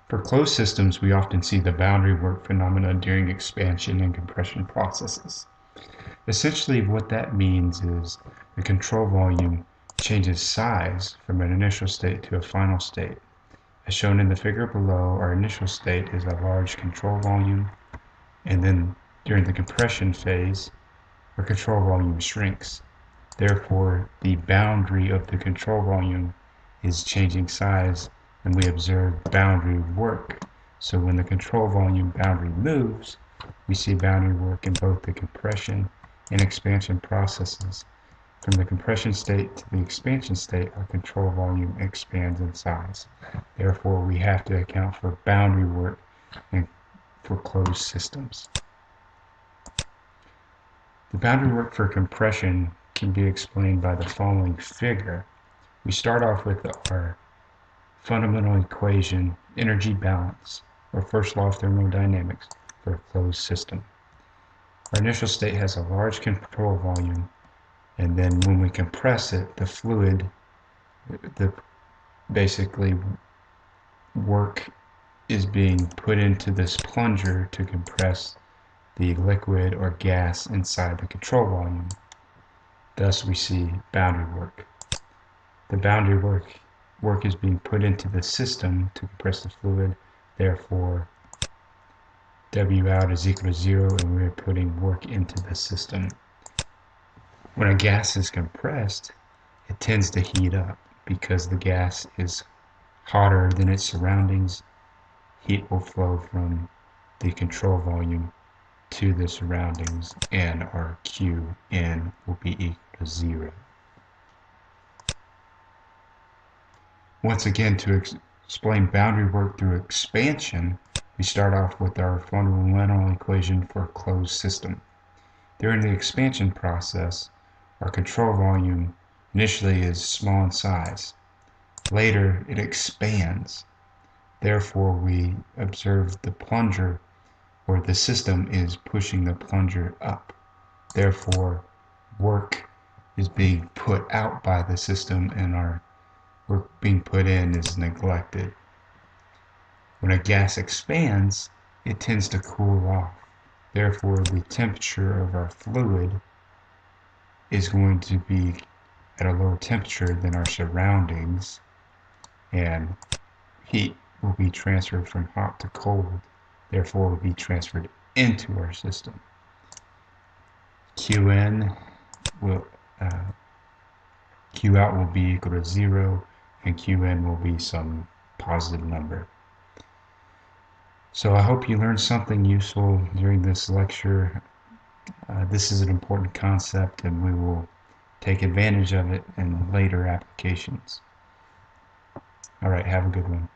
For closed systems, we often see the boundary work phenomena during expansion and compression processes. Essentially, what that means is the control volume changes size from an initial state to a final state. As shown in the figure below, our initial state is a large control volume, and then during the compression phase, our control volume shrinks. Therefore, the boundary of the control volume is changing size, and we observe boundary work. So when the control volume boundary moves, we see boundary work in both the compression and expansion processes. From the compression state to the expansion state, our control volume expands in size. Therefore, we have to account for boundary work for closed systems. The boundary work for compression can be explained by the following figure. We start off with our fundamental equation, energy balance, or first law of thermodynamics for a closed system. Our initial state has a large control volume, and then when we compress it, the fluid, basically work is being put into this plunger to compress the liquid or gas inside the control volume. Thus we see boundary work. The boundary work is being put into the system to compress the fluid, therefore W out is equal to 0, and we're putting work into the system. When a gas is compressed, it tends to heat up because the gas is hotter than its surroundings. Heat will flow from the control volume to the surroundings, and our Qn will be equal to 0. Once again, to explain boundary work through expansion, we start off with our fundamental equation for a closed system. During the expansion process, our control volume initially is small in size. Later, it expands. Therefore, we observe the plunger, or the system is pushing the plunger up. Therefore, work is being put out by the system, and our work being put in is neglected. When a gas expands, it tends to cool off. Therefore, the temperature of our fluid is going to be at a lower temperature than our surroundings, and heat will be transferred from hot to cold, therefore will be transferred into our system. Qn will Q out will be equal to 0, and Qn will be some positive number. So I hope you learned something useful during this lecture. This is an important concept, and we will take advantage of it in later applications. All right, have a good one.